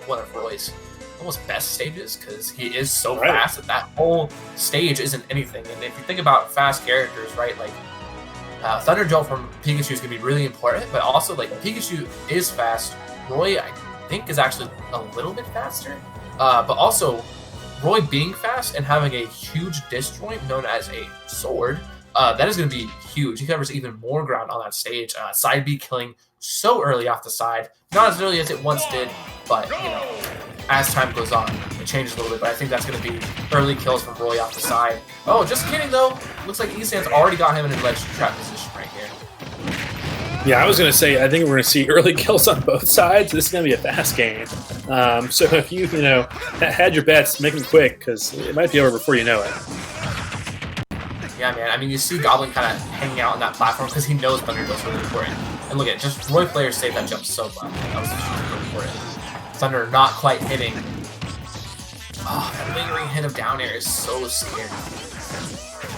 one of Roy's almost best stages because he is so fast that whole stage isn't anything. And if you think about fast characters, right, like Thunder Jolt from Pikachu is going to be really important, but also like Pikachu is fast. Roy, I think, is actually a little bit faster, but also Roy being fast and having a huge disjoint known as a sword, that is going to be huge. He covers even more ground on that stage. Side B killing so early off the side, not as early as it once did, but you know, as time goes on, it changes a little bit. But I think that's going to be early kills from Roy off the side. Oh, just kidding though. Looks like ESAM's already got him in a ledge trap position right here. Yeah, I was going to say, I think we're going to see early kills on both sides. This is going to be a fast game. So if you had your bets, make them quick because it might be over before you know it. Yeah, man. I mean, you see Goblin kind of hanging out on that platform because he knows Thunder Jolt's really important. And look at it, just Roy players save that jump so well. That was super important. Thunder not quite hitting. Oh, that lingering hit of down air is so scary.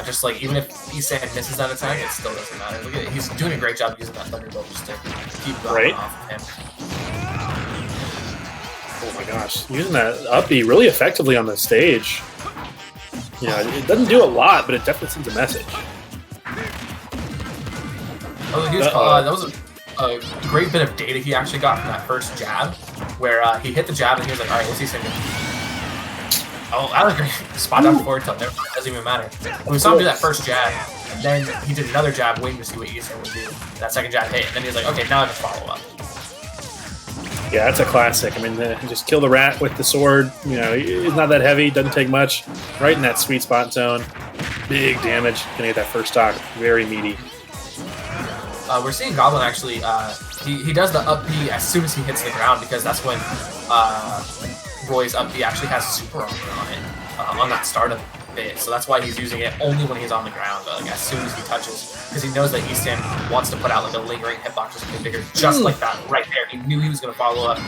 Just like, even if ESAM misses that attack, it still doesn't matter. Look at it, he's doing a great job using that Thunder Jolt just to keep going off of him. Oh my gosh, using that up B really effectively on the stage. You know, it doesn't do a lot, but it definitely sends a message. That was a huge call. That was a great bit of data he actually got from that first jab, where he hit the jab and he was like, all right, what's he saying? Oh, that was a great spot down forward tilt. It doesn't even matter. And we saw him do that first jab, and then he did another jab waiting to see what ESAM would do. That second jab hit, and then he was like, okay, now I have to follow up. Yeah, that's a classic. I mean, just kill the rat with the sword. You know, he's not that heavy, doesn't take much. Right in that sweet spot zone. Big damage. Gonna get that first stock. Very meaty. We're seeing Goblin actually, he does the up B as soon as he hits the ground because that's when Roy's up B actually has super armor on it, on that startup bit. So that's why he's using it only when he's on the ground, like as soon as he touches, because he knows that ESAM wants to put out like a lingering hitbox or something bigger, just like that right there. He knew he was going to follow up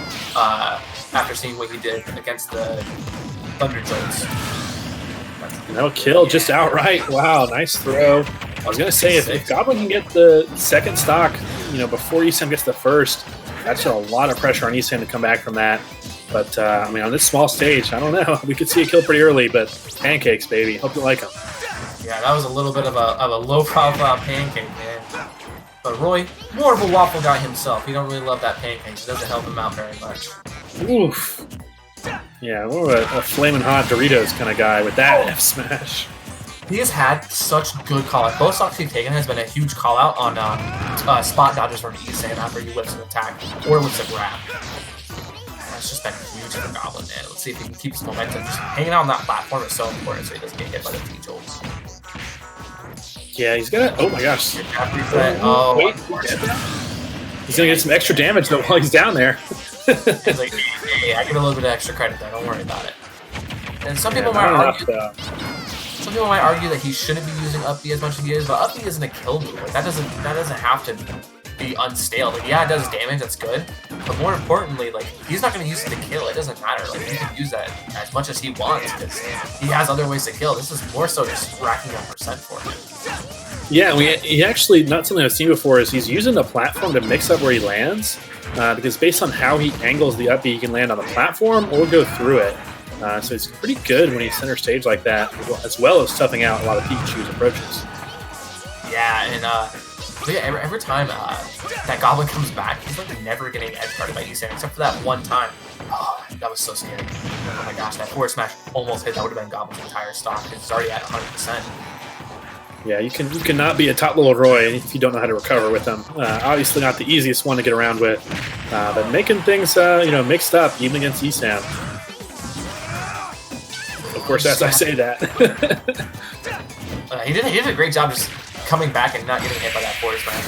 after seeing what he did against the Thunder Jolts. No kill, just outright. Wow, nice throw. I was going to say, if Goblin can get the second stock, you know, before ESAM gets the first, that's a lot of pressure on ESAM to come back from that. But, I mean, on this small stage, I don't know. We could see a kill pretty early, but pancakes, baby. Hope you like them. Yeah, that was a little bit of a low-profile pancake, man. But Roy, more of a waffle guy himself. He don't really love that pancake. It doesn't help him out very much. Oof. Yeah, more of a flaming hot Doritos kind of guy with that F smash. He has had such good call-out. Both stocks he's taken has been a huge call-out on spot dodges from ESAM after he whips an attack or whips a grab. That's just been huge for Goblin, man. Let's see if he can keep his momentum. Just hanging out on that platform is so important so he doesn't get hit by the T-Jolts. Yeah, he's gonna. Oh my gosh. Wait, he's gonna get some extra damage though while he's down there. He's like, hey, I get a little bit of extra credit there. Don't worry about it. And some people might argue. Some people might argue that he shouldn't be using up B as much as he is, but up B isn't a kill move. Like, that doesn't have to be unstale. Like, yeah, it does damage. That's good. But more importantly, like, he's not going to use it to kill. It doesn't matter. Like, he can use that as much as he wants because he has other ways to kill. This is more so just racking up percent for him. Yeah, he actually, not something I've seen before, is he's using the platform to mix up where he lands. Because based on how he angles the up B, he can land on the platform or go through it. So it's pretty good when he's center stage like that, as well as toughing out a lot of Pikachu's approaches. Yeah, and every time that Goblin comes back, he's like never getting edge guarded by ESAM, except for that one time. Oh, that was so scary. Oh my gosh, that forward smash almost hit. That would have been Goblin's entire stock. It's already at 100%. Yeah, you cannot be a top level Roy if you don't know how to recover with them. Obviously not the easiest one to get around with, but making things mixed up even against ESAM. Of course, as I say that. He did a great job just coming back and not getting hit by that forward smash.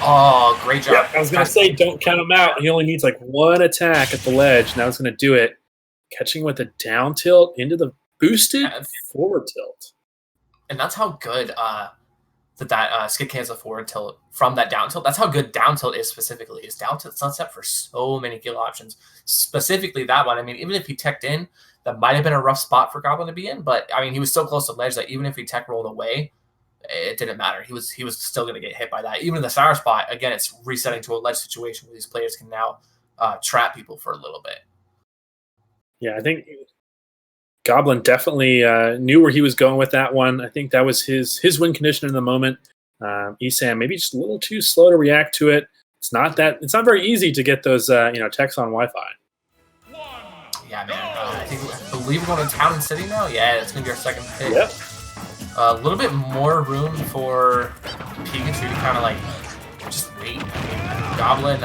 Oh, great job. Yeah, I was going to say, don't count him out. He only needs like one attack at the ledge. Now he's going to do it. Catching with a down tilt into the boosted forward tilt. And that's how good that skid cancel forward tilt from that down tilt. That's how good down tilt is specifically. Is down tilt's not set for so many kill options. Specifically that one. I mean, even if he teched in, that might have been a rough spot for Goblin to be in. But I mean, he was so close to ledge that even if he tech rolled away, it didn't matter. He was still going to get hit by that. Even in the sour spot, again, it's resetting to a ledge situation where these players can now trap people for a little bit. Yeah, I think Goblin definitely knew where he was going with that one. I think that was his win condition in the moment. ESAM maybe just a little too slow to react to it. It's not very easy to get those techs on Wi-Fi. Yeah, man. I believe we're going to Town and City now. Yeah, it's gonna be our second pick. Yep. A little bit more room for Pikachu to kind of like just wait. Goblin,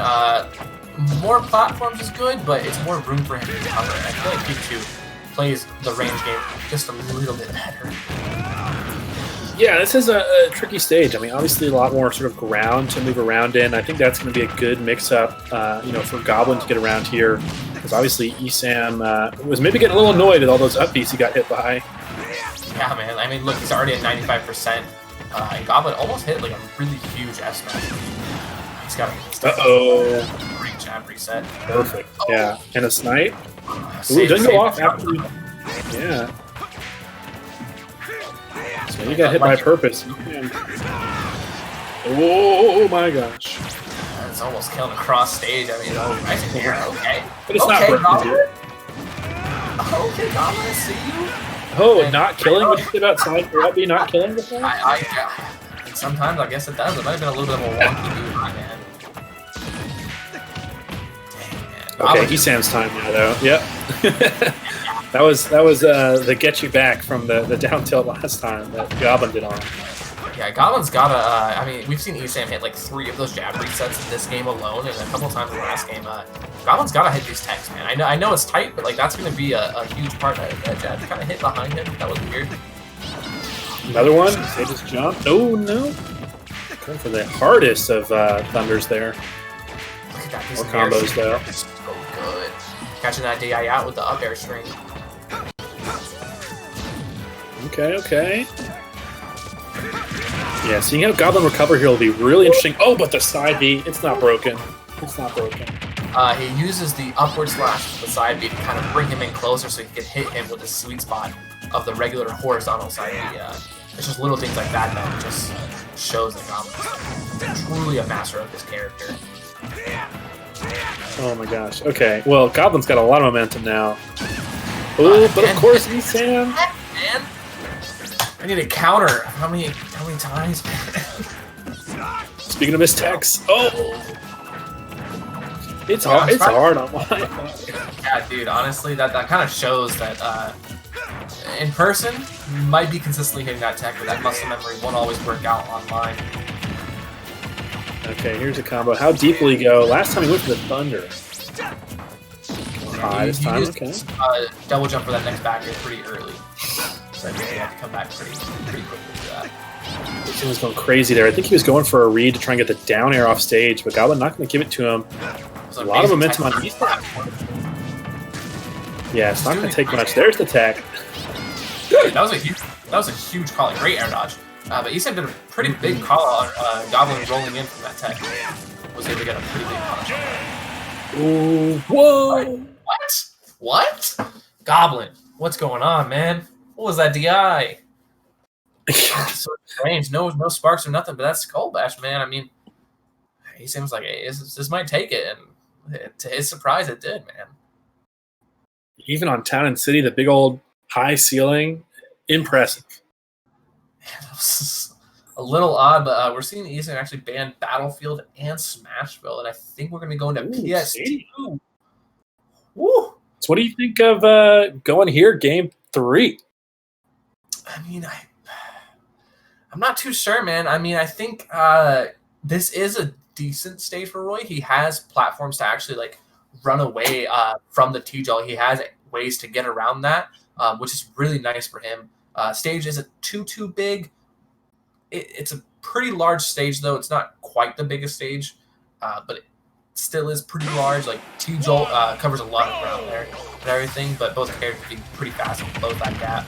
more platforms is good, but it's more room for him to cover. I feel like Pikachu plays the range game just a little bit better. Yeah, this is a tricky stage. I mean, obviously a lot more sort of ground to move around in. I think that's going to be a good mix-up, for Goblin to get around here. Because obviously ESAM was maybe getting a little annoyed at all those up Bs he got hit by. Yeah, man. I mean, look, he's already at 95%. And Goblin almost hit like a really huge S smash. He's got a great jab reset. Perfect. Oh. Yeah. And a snipe. Ooh, doesn't go off after. Yeah. So he got hit by purpose. Oh my gosh. It's almost killing across stage. I mean, nice in here. Okay. But it's not Goblin. Okay, Goblin, I see you. Oh, and not killing? What did you say about side grab be not killing before? Sometimes I guess it does. It might have been a little bit of a wonky dude, my man. Okay, ESAM's time now, though. Yep. that was the get you back from the down tilt last time that Goblin did on. Yeah, Goblin's got I mean, we've seen ESAM hit like 3 of those jab resets in this game alone, and a couple times in the last game. Goblin's got to hit these techs, man. I know it's tight, but like that's going to be a huge part. That jab kind of hit behind him. That was weird. Another one. They just jumped. Oh no! Going for the hardest of thunders there. Look at that. More combos though. So good. Catching that DI out with the up air string. Okay. Yeah, seeing how Goblin recover here will be really interesting. Oh, but the side B, it's not broken. He uses the upward slash with the side B to kind of bring him in closer so he can hit him with the sweet spot of the regular horizontal side B. It's just little things like that that just shows that Goblin's truly a master of his character. Oh my gosh. Okay, well, Goblin's got a lot of momentum now. Oh, but of course, ESAM. Man. I need a counter. How many times? Speaking of his techs, it's hard. It's hard on mine. Yeah, dude. Honestly, that kind of shows that in person you might be consistently hitting that tech, but that muscle memory won't always work out online. Okay, here's a combo. How deep will he go? Last time he went for the thunder. This time, okay. Double jump for that next back air pretty early. So I think he had to come back pretty quickly for that. He was going crazy there. I think he was going for a read to try and get the down air off stage, but Goblin not going to give it to him. A lot of momentum on ESAM. Yeah, it's not going to take much. There's the tech. That was a huge call. Great air dodge. But ESAM did a pretty big call on Goblin rolling in from that tech. Was able to get a pretty big punish. Ooh, whoa! What? Goblin, what's going on, man? What was that DI? So strange. No sparks or nothing, but that Skull Bash, man. I mean, he seems like, hey, this might take it, and to his surprise, it did, man. Even on Town and City, the big old high ceiling, impressive. It was a little odd, but we're seeing ESAM actually ban Battlefield and Smashville, and I think we're going to be going to PS2. Woo! So what do you think of going here, Game 3? I mean, I'm not too sure, man. I mean, I think this is a decent stage for Roy. He has platforms to actually like run away from the T-Jol. He has ways to get around that, which is really nice for him. Stage isn't too big. It's a pretty large stage, though. It's not quite the biggest stage, but it still is pretty large. Like T-Jol covers a lot of ground there and everything, but both characters can be pretty fast and close that gap.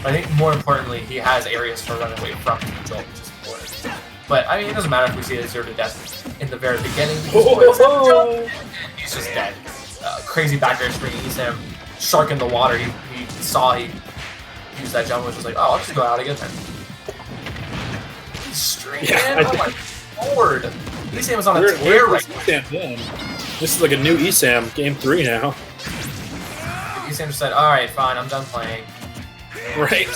But I think more importantly, he has areas to run away from T-Jol, which is important. But I mean, it doesn't matter if we see a 0 to death in the very beginning. He's just dead. Crazy back air spring. ESAM shark in the water. He saw he used that jump, which was like, oh, I'll just go out again then. Straight in. Oh my lord. ESAM is on a tear right now. This is like a new ESAM, Game 3 now. ESAM just said, all right, fine, I'm done playing. Right.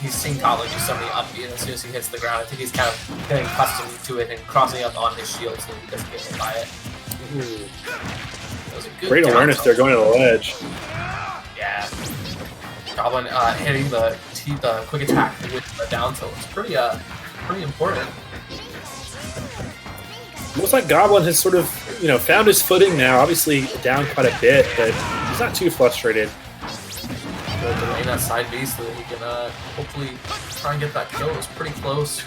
He's seen Goblin do so many up B, and as soon as he hits the ground, I think he's kind of getting accustomed to it and crossing up on his shield so he doesn't get hit by it. That was a good great awareness there going to the ledge. Yeah. Goblin hitting the quick attack with the down tilt is pretty important. Looks like Goblin has sort of, found his footing now. Obviously down quite a bit, but he's not too frustrated. Delaying that side B so that he can hopefully try and get that kill. It was pretty close.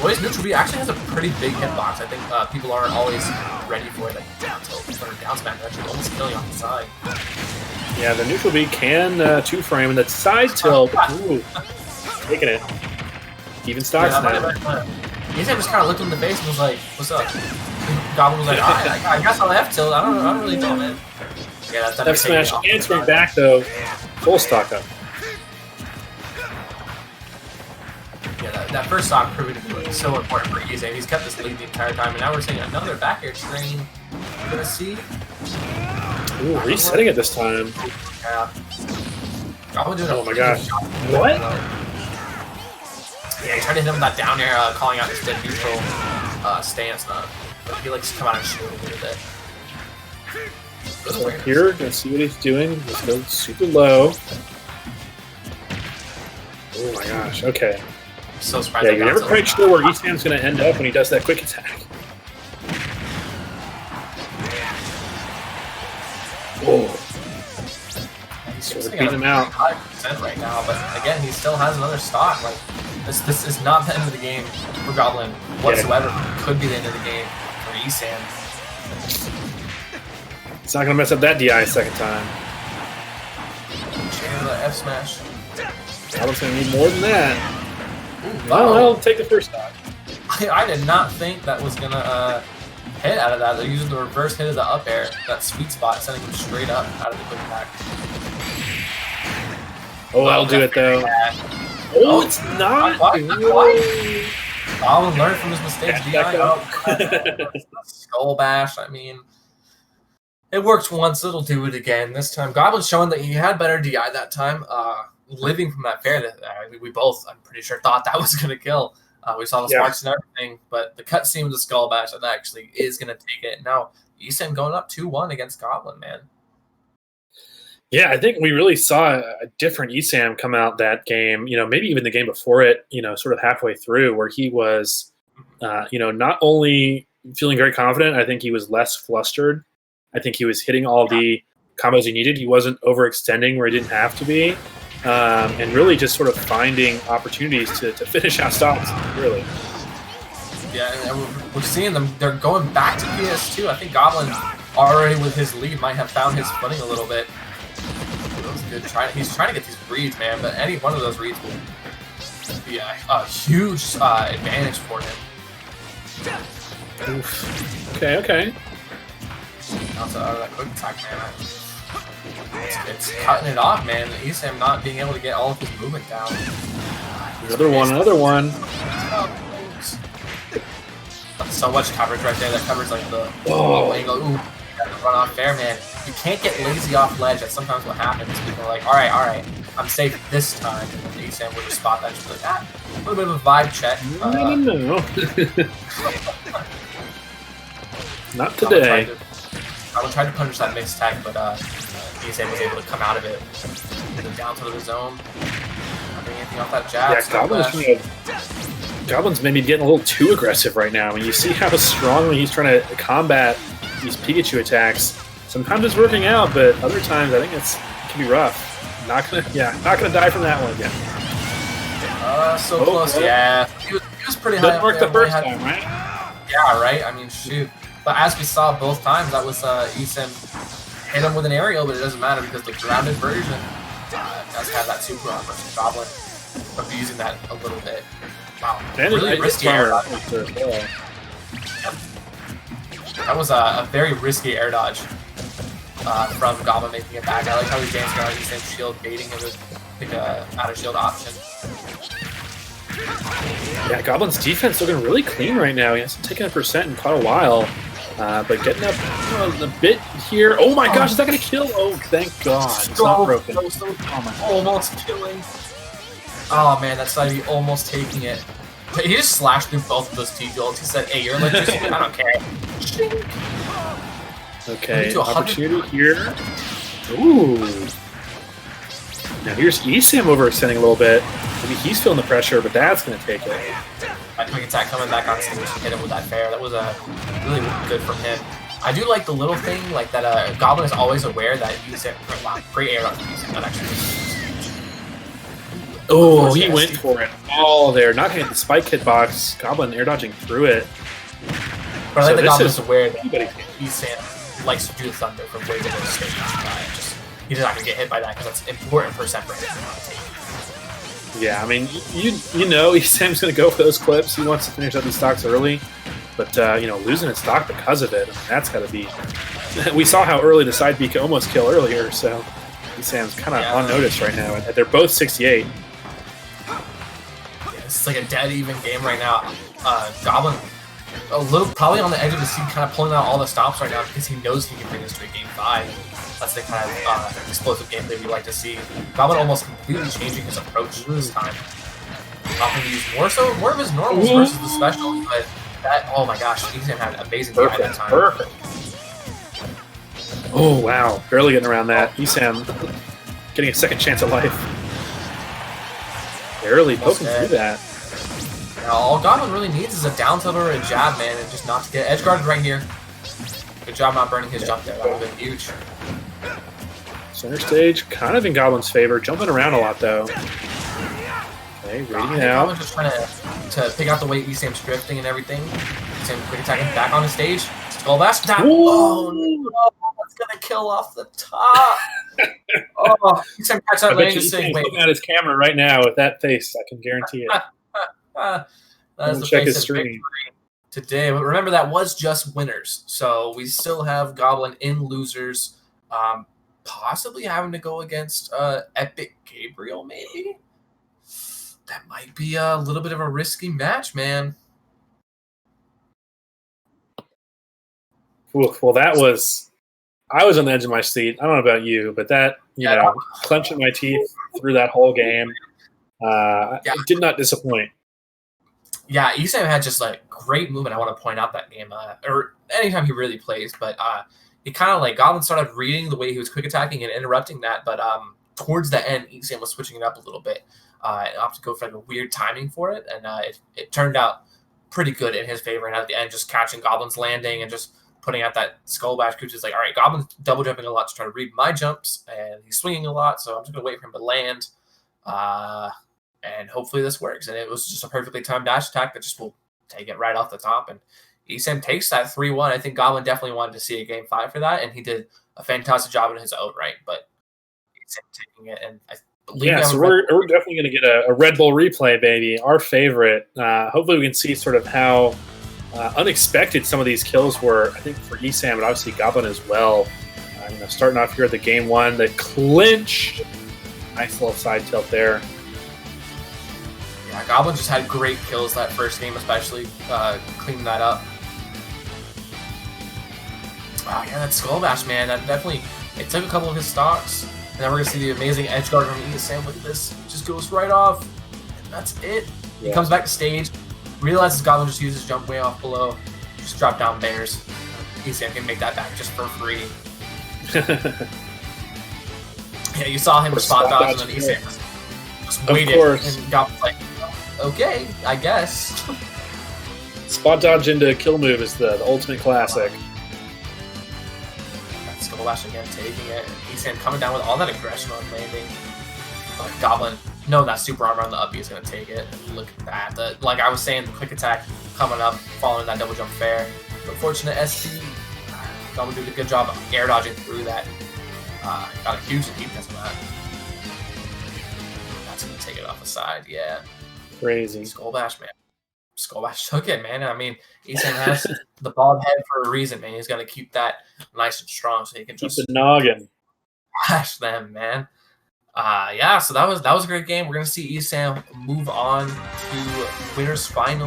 Roy's neutral B actually has a pretty big hitbox. I think people aren't always ready for it. Like down tilt or down smash actually almost killing on the side. Yeah, the neutral B can two-frame, and that side tilt, ooh, taking it. Even stocks now. ESAM just kind of looked him in the face and was like, "What's up?" Goblin was like, I guess I'll F tilt. I don't really know, man. Yeah, that's F smash answering back though. Full stock up. Yeah, that first stock proving to be so important for ESAM. He's kept this lead the entire time, and now we're seeing another back air train. We're gonna see. Ooh, resetting it this time. Yeah. Goblin doing oh my gosh. What? Yeah, he tried to hit him with that down air, calling out his dead neutral stance. But he likes to come out and shoot a little bit. So here, gonna see what he's doing. Let's go super low. Oh my gosh, okay. I'm so surprised. Yeah, you're never quite sure where ESAM's gonna end up when he does that quick attack. Whoa. He's sort of beating him out. 5% right now, but again, he still has another stock. Like this is not the end of the game for Goblin whatsoever. Yeah. It could be the end of the game for ESAM. It's not gonna mess up that DI a second time. Chance the F smash. Goblin's gonna need more than that. Ooh, well, I'll take the first stock. I did not think that was gonna hit out of that. They're using the reverse hit of the up air, that sweet spot, sending him straight up out of the quick attack. Oh, I'll do it though. Oh, it's not. Goblin learned from his mistakes. Skull bash. I mean, it worked once. It'll do it again. This time, Goblin's showing that he had better DI that time. Living from that fair, we both, I'm pretty sure, thought that was gonna kill. We saw the sparks and everything, but the cutscene with the skull bash that actually is gonna take it. Now, ESAM going up 2-1 against Goblin, man. Yeah, I think we really saw a different ESAM come out that game, maybe even the game before it, sort of halfway through, where he was, not only feeling very confident, I think he was less flustered. I think he was hitting all the combos he needed. He wasn't overextending where he didn't have to be, and really just sort of finding opportunities to finish out stocks, really. Yeah, and we're seeing them. They're going back to PS2. I think Goblin, already with his lead, might have found his footing a little bit. Good. He's trying to get these reads, man, but any one of those reads will be a huge advantage for him. Oof. Okay. Also, out of that quick attack, man. It's cutting it off, man. ESAM not being able to get all of his movement down. Another one. So much coverage right there. That covers like the low angle. Ooh, run off fair, man. You can't get lazy off ledge. That's sometimes what happens. People are like, all right, I'm safe this time. And then ESAM will just spot that and just be like, a little bit of a vibe check. No. Not today. I tried to punish that mixed tech, but ESAM was able to come out of it. Down to the zone. Not doing anything off that jab. Yeah, Goblin's maybe getting a little too aggressive right now. When you see how strongly he's trying to combat these Pikachu attacks, sometimes it's working out, but other times I think it can be rough. Not gonna die from that one yet. So close. Yeah, he was pretty high. Didn't work the first time, right? Yeah, right. I mean, shoot. But as we saw both times, that was ESAM hit him with an aerial, but it doesn't matter because the grounded version does have that super armor. So Goblin abusing that a little bit. Wow, really risky air dodge. That was a very risky air dodge from Goblin making it back. I like how he's dancing around ESAM's shield, baiting him with out of shield option. Yeah, Goblin's defense looking really clean right now. He hasn't taken a percent in quite a while. But getting up a bit here. Oh my gosh, is that going to kill? Oh, thank God. It's not broken. Almost killing. Oh man, that's Ivy almost taking it. He just slashed through both of those T-Golds. He said, hey, you're electricity, I don't care. Okay, opportunity here. Ooh. Now here's ESAM overextending a little bit. Maybe he's feeling the pressure, but that's going to take it. That quick attack coming back on stage to hit him with that fair. That was really good from him. I do like the little thing, like that Goblin is always aware that ESAM, wow, great air on ESAM, that actually. Oh, he went for it all there. Not hitting the spike hitbox. Goblin air dodging through it. But I like the Goblin is aware that ESAM likes to do the thunder from way below stage. He's not going to get hit by that because that's important for separation. Yeah, I mean, you know ESAM's going to go for those clips. He wants to finish up these stocks early. But, you know, losing his stock because of it, I mean, that's got to be... We saw how early the side B could almost kill earlier, so ESAM's kind of on notice right now. They're both 68. It's like a dead even game right now. Goblin a little probably on the edge of the seat, kind of pulling out all the stops right now because he knows he can bring this to a game 5. That's the kind of explosive gameplay we like to see. Goblin almost completely changing his approach this time. Often use more of his normals versus the specials, but that, oh my gosh, ESAM had an amazing game at that time. Perfect. Oh wow, barely getting around that. ESAM getting a second chance at life. Barely poking through that. Now, all Goblin really needs is a down tilt or a jab, man, and just not to get edge guarded right here. Good job not burning his jump there. That would have been huge. Center stage kind of in Goblin's favor. Jumping around a lot, though. Okay, reading out. Goblin's just trying to pick out the way ESAM's drifting and everything. ESAM quick attacking back on the stage. Skull Bash down. Oh, no. That's going to kill off the top. Oh, ESAM catch that lane. He's looking at his camera right now with that face. I can guarantee it. That is the face of victory today. But remember, that was just winners. So we still have Goblin in losers. Possibly having to go against Epic Gabriel, maybe? That might be a little bit of a risky match, man. Well, that was... I was on the edge of my seat. I don't know about you, but that, you know, clenching my teeth through that whole game, it did not disappoint. Yeah, ESAM had just like great movement. I want to point out that game, or anytime he really plays, but he kind of like Goblin started reading the way he was quick attacking and interrupting that, but towards the end, ESAM was switching it up a little bit and opted to go for like a weird timing for it, and it turned out pretty good in his favor. And at the end, just catching Goblin's landing and just putting out that skull bash, which is like, all right, Goblin's double jumping a lot to try to read my jumps, and he's swinging a lot, so I'm just gonna wait for him to land. And hopefully this works. And it was just a perfectly timed dash attack that just will take it right off the top. And ESAM takes that 3-1. I think Goblin definitely wanted to see a game 5 for that, and he did a fantastic job in his own right. But ESAM taking it, and I believe so we're definitely going to get a Red Bull replay, baby, our favorite. Hopefully we can see sort of how unexpected some of these kills were. I think for ESAM, but obviously Goblin as well. You know, starting off here at the game 1, the clinch. Nice little side tilt there. Yeah, Goblin just had great kills that first game, especially cleaning that up. Wow, yeah, that Skull Bash, man, that definitely, it took a couple of his stocks, and then we're going to see the amazing edge guard from ESAM. Look at this, it just goes right off, and that's it. He comes back to stage, realizes Goblin just uses jump way off below, just drop down bears. ESAM can make that back just for free. Yeah, you saw him spot dodge, and then ESAM just waited, and Goblin's like, okay, I guess. Spot dodge into kill move is the ultimate classic. Skull Bash again, taking it. ESAM coming down with all that aggression on landing. Goblin, no, that super armor on the up, he's going to take it. Look at that. Like I was saying, the quick attack coming up, following that double jump fair. Unfortunate ST. Goblin did a good job of air dodging through that. Got a huge lead because of that. That's going to take it off the side, yeah. Crazy. Skull Bash, man. Skull Bash took it, man. I mean, ESAM has the bald head for a reason, man. He's got to keep that nice and strong so he can just keep the noggin. bash them, man. Yeah, so that was a great game. We're gonna see ESAM move on to winners final.